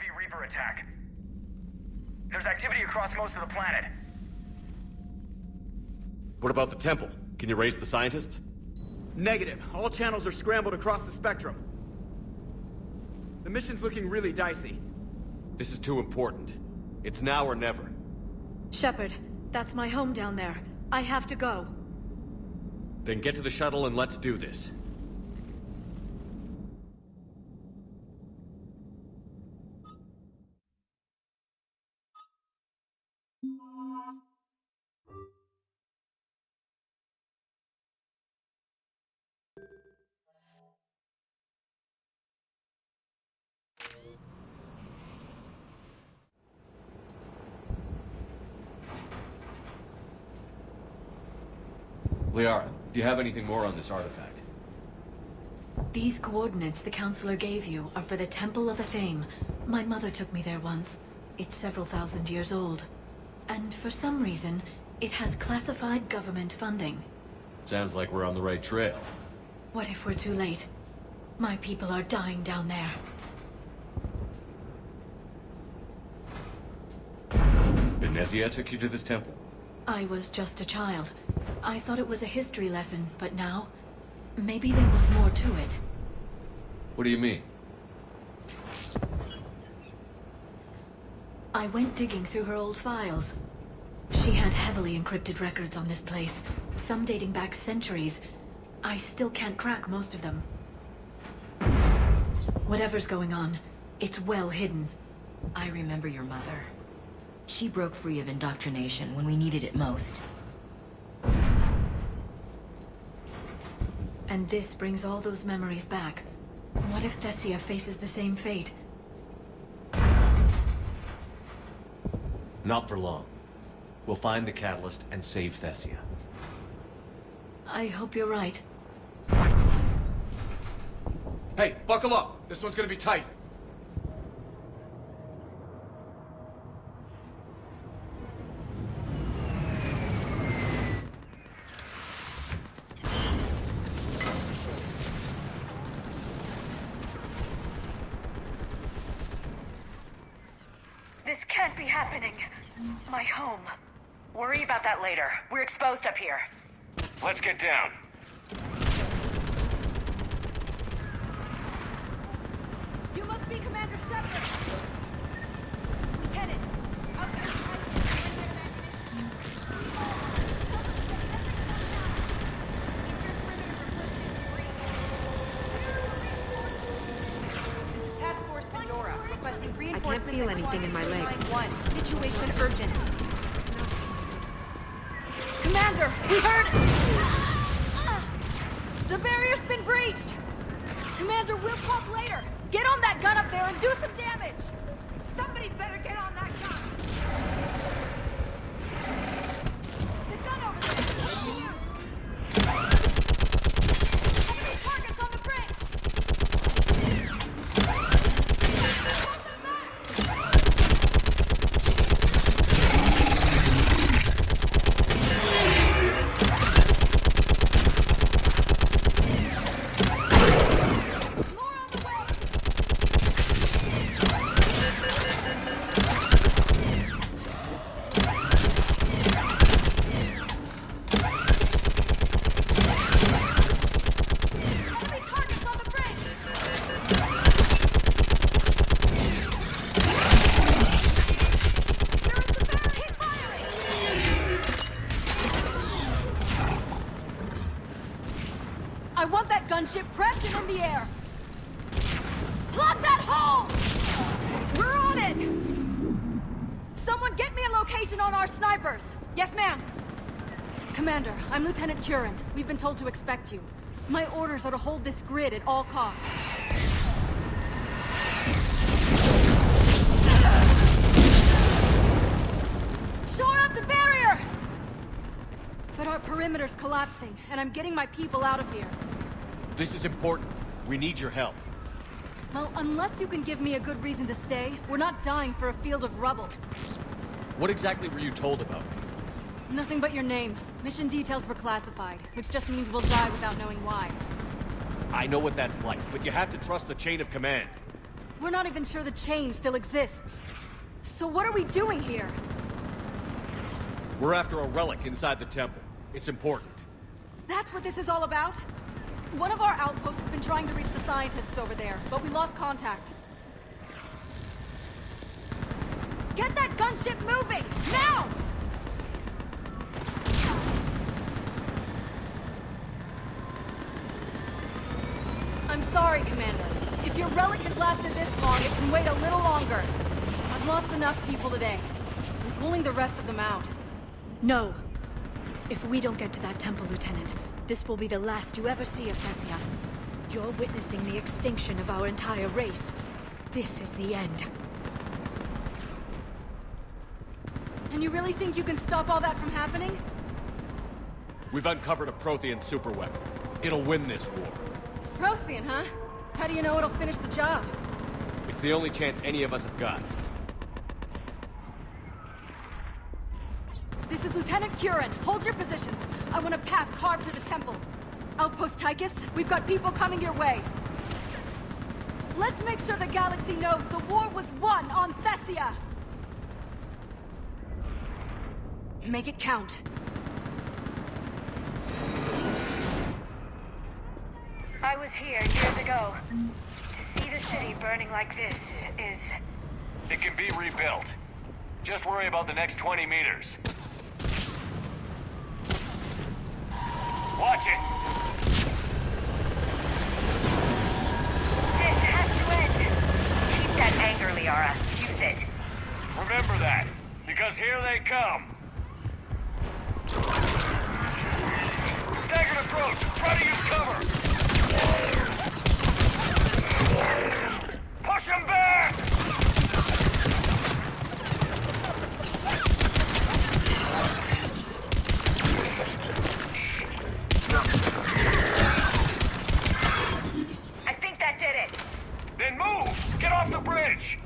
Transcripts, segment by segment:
heavy Reaper attack. There's activity across most of the planet. What about the temple? Can you raise the scientists? Negative. All channels are scrambled across the spectrum. The mission's looking really dicey. This is too important. It's now or never. Shepard, that's my home down there. I have to go. Then get to the shuttle and let's do this. Liara, do you have anything more on this artifact? These coordinates the Counselor gave you are for the Temple of Athame. My mother took me there once. It's several thousand years old. And for some reason, it has classified government funding. Sounds like we're on the right trail. What if we're too late? My people are dying down there. Benezia took you to this temple? I was just a child. I thought it was a history lesson, but now... maybe there was more to it. What do you mean? I went digging through her old files. She had heavily encrypted records on this place, some dating back centuries. I still can't crack most of them. Whatever's going on, it's well hidden. I remember your mother. She broke free of indoctrination when we needed it most. And this brings all those memories back. What if Thessia faces the same fate? Not for long. We'll find the catalyst and save Thessia. I hope you're right. Hey, buckle up! This one's gonna be tight. This can't be happening. My home. Worry about that later. We're exposed up here. Let's get down. You must be Commander Shepard! Lieutenant! This is Task Force Pandora, requesting reinforcements. I can't feel anything in my legs. Line 1. Situation urgent. Commander, we heard... The barrier's been breached! Commander, we'll talk later! Get on that gun up there and do some damage! Somebody better get on that gun! The gun over there! What's the use? Enemy targets on the bridge! I want that gunship prepped and in the air! Plug that hole! We're on it! Someone get me a location on our snipers! Yes, ma'am! Commander, I'm Lieutenant Curran. We've been told to expect you. My orders are to hold this grid at all costs. Shore up the barrier! But our perimeter's collapsing, and I'm getting my people out of here. This is important. We need your help. Well, unless you can give me a good reason to stay, we're not dying for a field of rubble. What exactly were you told about me? Nothing but your name. Mission details were classified, which just means we'll die without knowing why. I know what that's like, but you have to trust the chain of command. We're not even sure the chain still exists. So what are we doing here? We're after a relic inside the temple. It's important. That's what this is all about? One of our outposts has been trying to reach the scientists over there, but we lost contact. Get that gunship moving! Now! I'm sorry, Commander. If your relic has lasted this long, it can wait a little longer. I've lost enough people today. I'm pulling the rest of them out. No. If we don't get to that temple, Lieutenant, this will be the last you ever see of Thessia. You're witnessing the extinction of our entire race. This is the end. And you really think you can stop all that from happening? We've uncovered a Prothean superweapon. It'll win this war. Prothean, huh? How do you know it'll finish the job? It's the only chance any of us have got. This is Lieutenant Curran. Hold your positions. I want a path carved to the temple. Outpost Tychus, we've got people coming your way. Let's make sure the galaxy knows the war was won on Thessia! Make it count. I was here years ago. To see the city burning like this is... It can be rebuilt. Just worry about the next 20 meters. Watch it! This has to end. Keep that anger, Liara. Use it. Remember that, because here they come. Staggered approach! Try to use cover! Push him back! I think that did it. Then move! Get off the bridge!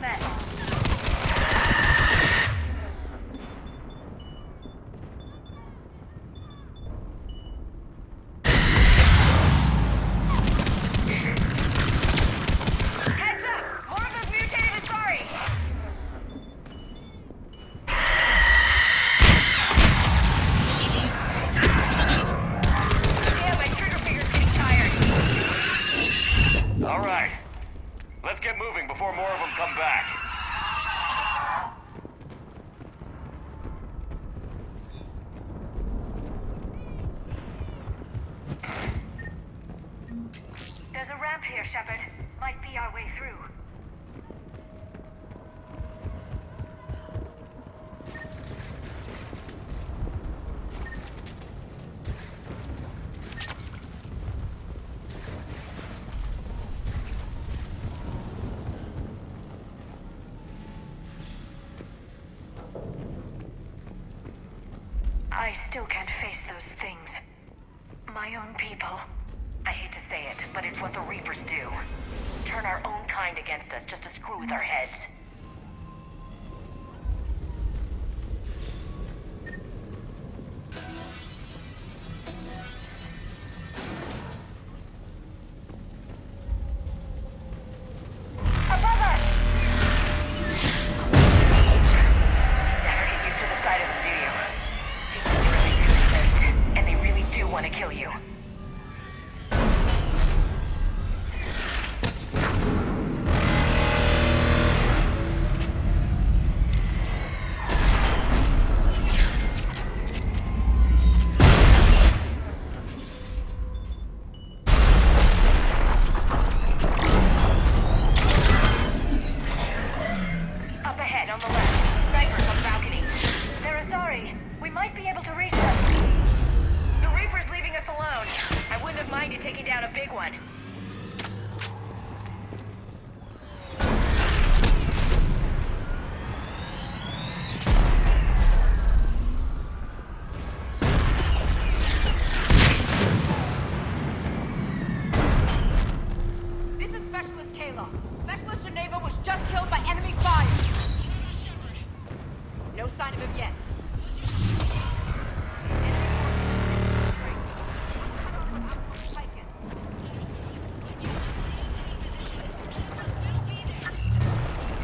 met. Heads up! More of those mutated Asari! Damn, my trigger finger's getting tired. All right. Let's get moving before more of them come back. There's a ramp here, Shepard. Might be our way through. I still can't face those things. My own people. I hate to say it, but it's what the Reapers do. Turn our own kind against us just to screw with our heads. Above us! Never get used to the sight of them, do you? Demons really do exist, and they really do want to kill you. Up ahead, on the left. Snipers on the balcony. They're Asari. We might be able to reach them. The Reaper's leaving us alone. I wouldn't have minded taking down a big one. This is Specialist Kayla. Specialist Geneva was just killed by enemy fire. No sign of him yet.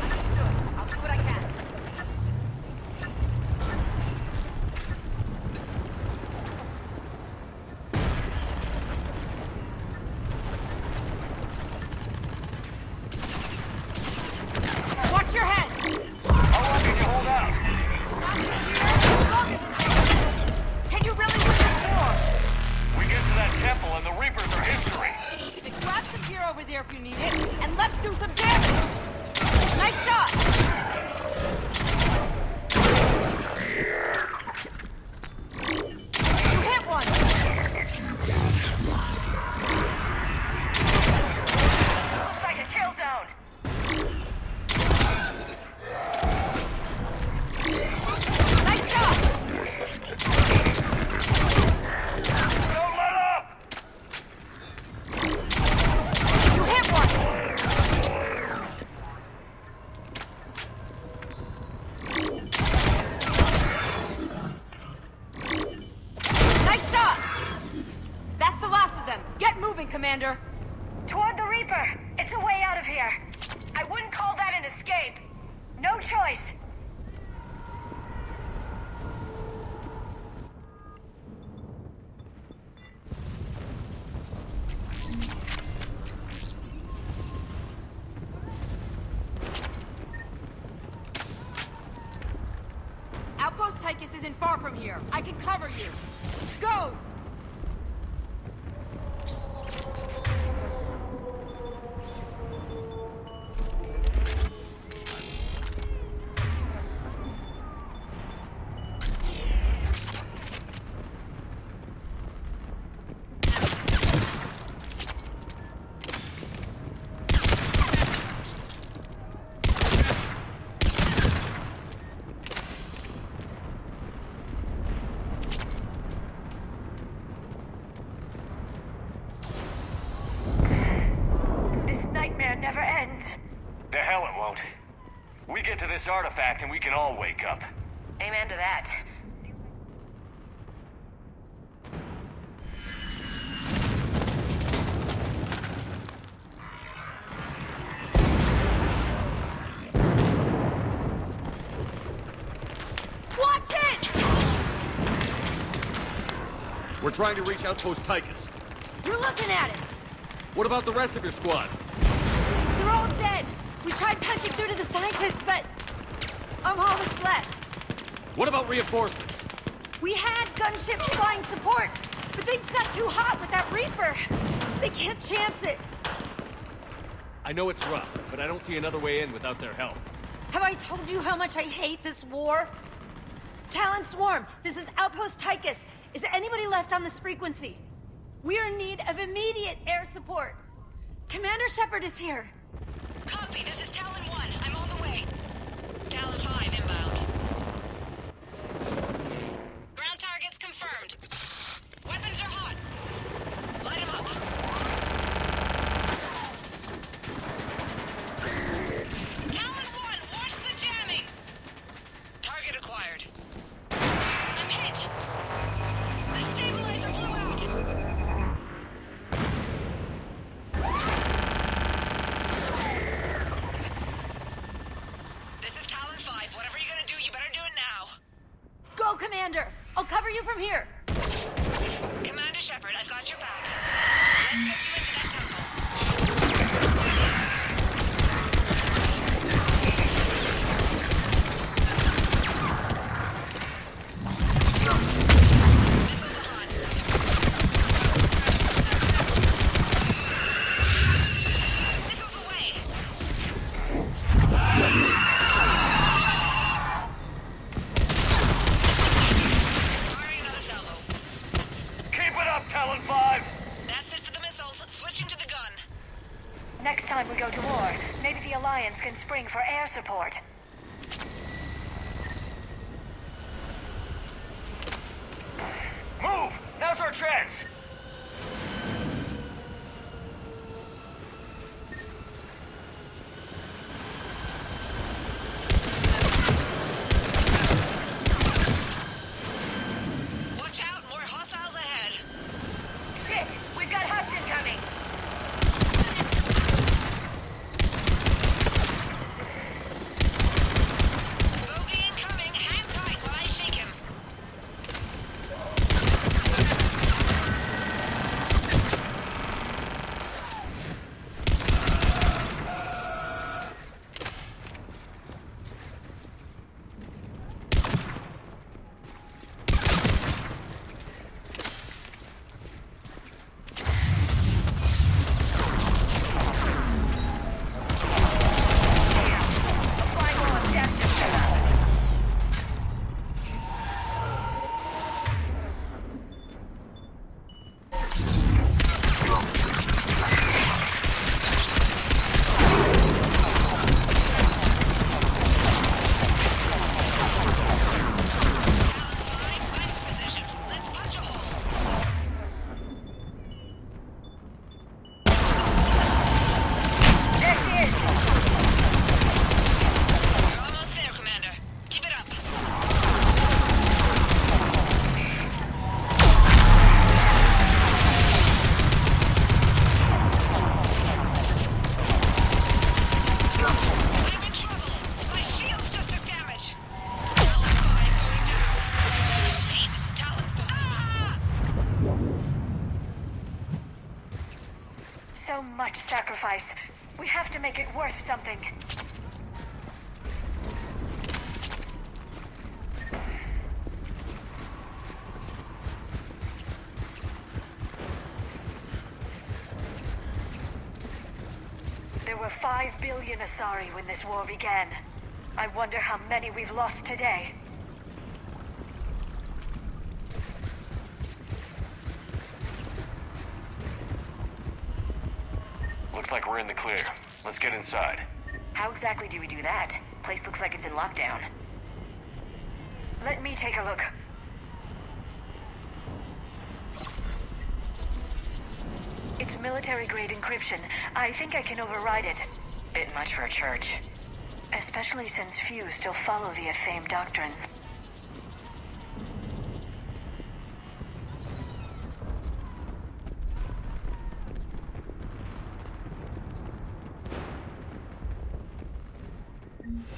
Understood. I'll do what I can. Watch your head! How long can you hold out? Can you really push it more? We get to that temple and the Reapers are history. Then grab some gear over there if you need it, and let's do some damage! Nice shot! You hit one! Looks like a kill zone! Nice shot! Don't let up! You hit one! Nice shot! That's the last of them. Get moving, Commander. Toward the Reaper. It's a way out of here. I wouldn't call that an escape. No choice. Outpost Tychus isn't far from here. I can cover you. Go! This nightmare never ends. The hell it won't. We get to this artifact and we can all wake up. Amen to that. Watch it! We're trying to reach Outpost Tychus. You're looking at it! What about the rest of your squad? They're all dead! We tried punching through to the scientists, but I'm all that's left. What about reinforcements? We had gunships flying support, but things got too hot with that Reaper. They can't chance it. I know it's rough, but I don't see another way in without their help. Have I told you how much I hate this war? Talon Swarm, this is Outpost Tychus. Is there anybody left on this frequency? We are in need of immediate air support. Commander Shepard is here. Copy, this is Talon 1. I'm on the way. Talon 5 inbound. Ground targets confirmed. Weapons are hot. Light them up. Talon 1, watch the jamming! Target acquired. I'm hit! The stabilizer blew out! This is Talon 5. Whatever you're gonna do, you better do it now. Go, Commander! I'll cover you from here. Commander Shepard, I've got your back. Let's get you into that temple. Missiles are hot. Missiles away. Firing another salvo. Keep it up, Talon 5! That's it for the missiles. Switching to the gun. Next time we go to war, maybe the Alliance can spring for air support. Move! Now's our chance! Watch out, more hostiles ahead. Shit! We've got Hudson coming! Bogey incoming. Hang tight while I shake him. Apply more objectives to them. Fine position. Let's punch a hole. There she is! You're almost there, Commander. Keep it up. I'm in trouble. My shields just took damage. Talon 5 going down. Repeat, Talon 5. Ah! So much sacrifice. We have to make it worth something. There were 5 billion Asari when this war began. I wonder how many we've lost today. Looks like we're in the clear. Let's get inside. How exactly do we do that? Place looks like it's in lockdown. Let me take a look. It's military-grade encryption. I think I can override it. Bit much for a church. especially since few still follow the Athame doctrine.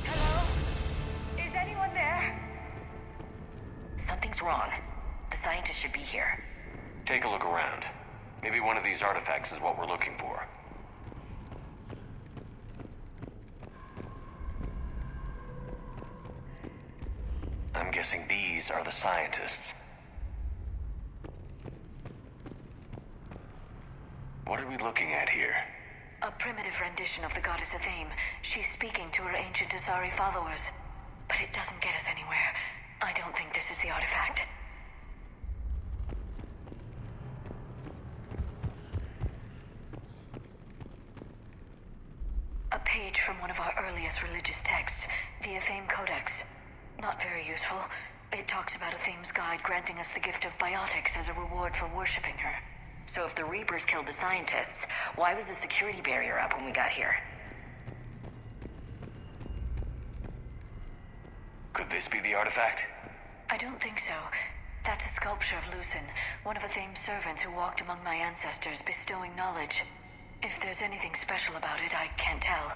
Hello? Is anyone there? Something's wrong. The scientists should be here. Take a look around. Maybe one of these artifacts is what we're looking for. I'm guessing these are the scientists. What are we looking at here? A primitive rendition of the goddess Athame. She's speaking to her ancient Asari followers. But it doesn't get us anywhere. I don't think this is the artifact. A page from one of our earliest religious texts, the Athame Codex. Not very useful. It talks about Athame's guide granting us the gift of biotics as a reward for worshipping her. So if the Reapers killed the scientists, why was the security barrier up when we got here? Could this be the artifact? I don't think so. That's a sculpture of Lucen, one of Athame's servants who walked among my ancestors, bestowing knowledge. If there's anything special about it, I can't tell.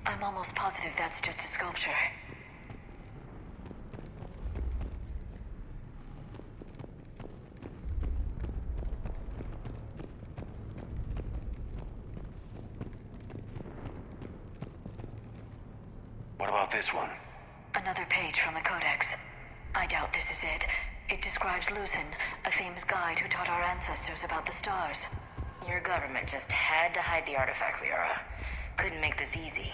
I'm almost positive that's just a sculpture. What about this one? Another page from the Codex. I doubt this is it. It describes Lucen, Athame's guide who taught our ancestors about the stars. Your government just had to hide the artifact, Liara. Couldn't make this easy.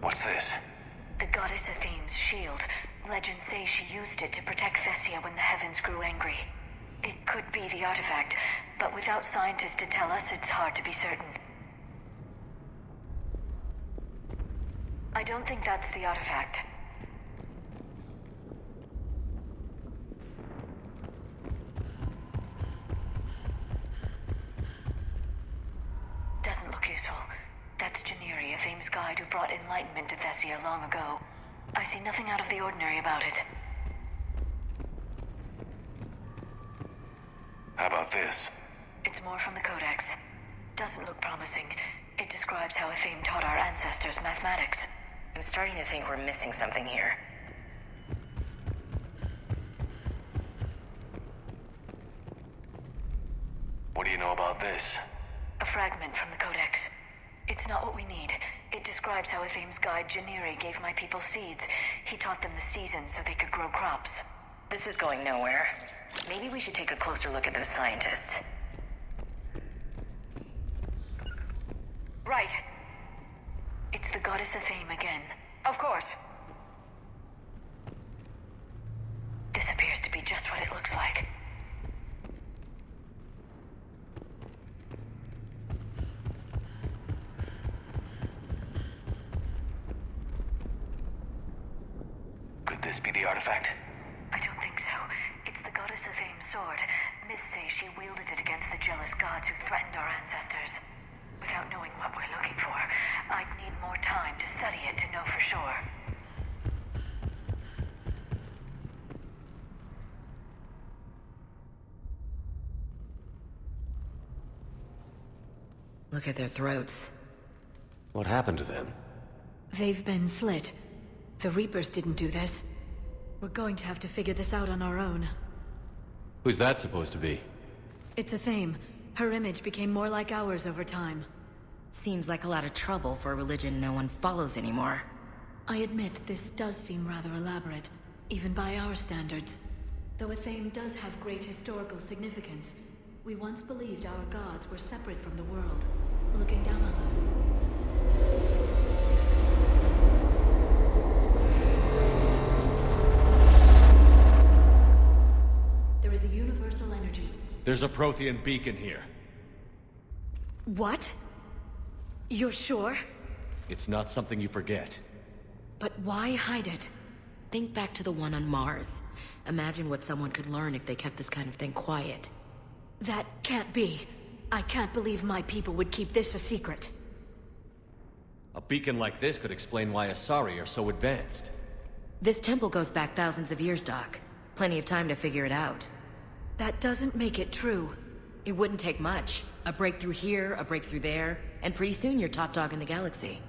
What's this? The goddess Athame's shield. Legends say she used it to protect Thessia when the heavens grew angry. It could be the artifact, but without scientists to tell us, it's hard to be certain. I don't think that's the artifact. Doesn't look useful. That's Janiri, Athame's guide who brought enlightenment to Thessia long ago. I see nothing out of the ordinary about it. How about this? It's more from the Codex. Doesn't look promising. It describes how Athame taught our ancestors mathematics. I'm starting to think we're missing something here. What do you know about this? A fragment from the Codex. It's not what we need. It describes how Athame's guide Janiri gave my people seeds. He taught them the seasons so they could grow crops. This is going nowhere. Maybe we should take a closer look at those scientists. Right. It's the goddess Athame again. Of course. This appears to be just what it looks like. Could this be the artifact? I don't think so. It's the goddess Athame's sword. Myths say she wielded it against the jealous gods who threatened our ancestors. Without knowing what we're looking for, I'd need more time to study it to know for sure. Look at their throats. What happened to them? They've been slit. The Reapers didn't do this. We're going to have to figure this out on our own. Who's that supposed to be? It's Athame. Her image became more like ours over time. Seems like a lot of trouble for a religion no one follows anymore. I admit this does seem rather elaborate, even by our standards. Though Athame does have great historical significance, we once believed our gods were separate from the world, looking down on us. There is a universal energy. There's a Prothean beacon here. What? You're sure? It's not something you forget. But why hide it? think back to the one on Mars. Imagine what someone could learn if they kept this kind of thing quiet. That can't be. I can't believe my people would keep this a secret. A beacon like this could explain why Asari are so advanced. This temple goes back thousands of years, Doc. Plenty of time to figure it out. That doesn't make it true. It wouldn't take much. A breakthrough here, a breakthrough there, and pretty soon you're top dog in the galaxy.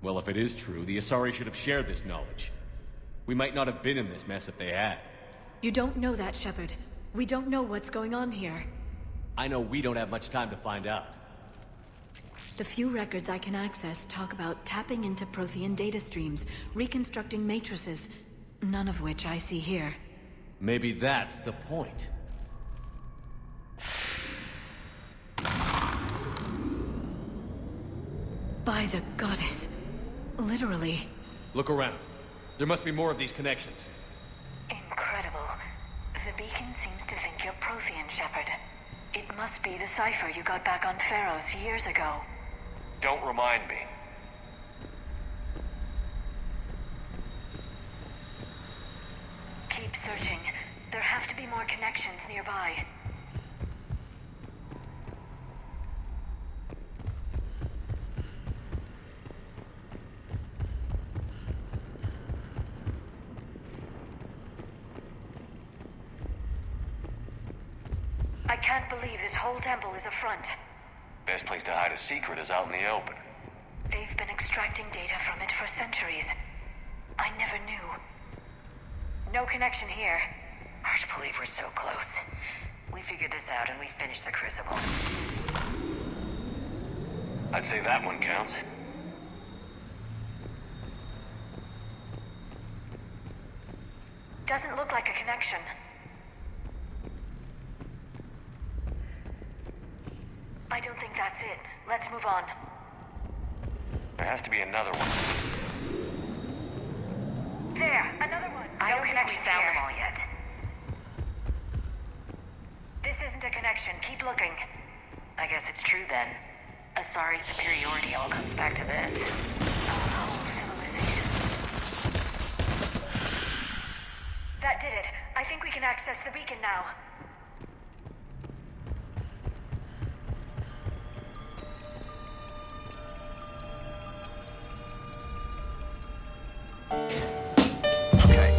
Well, if it is true, the Asari should have shared this knowledge. We might not have been in this mess if they had. You don't know that, Shepard. We don't know what's going on here. I know we don't have much time to find out. The few records I can access talk about tapping into Prothean data streams, reconstructing matrices, none of which I see here. Maybe that's the point. By the goddess. Literally. Look around. There must be more of these connections. Incredible. The beacon seems to think you're Prothean, Shepard. It must be the cipher you got back on Pharaohs years ago. Don't remind me. Keep searching. There have to be more connections nearby. I can't believe this whole temple is a front. Best place to hide a secret is out in the open. They've been extracting data from it for centuries. I never knew. No connection here. Hard to believe we're so close. We figured this out and we finished the Crucible. I'd say that one counts. Doesn't look like a connection. I don't think that's it. Let's move on. There has to be another one. There, another one. I don't think we found them all yet. This isn't a connection. Keep looking. I guess it's true then. Asari's superiority all comes back to this. A whole civilization. That did it. I think we can access the beacon now. Okay,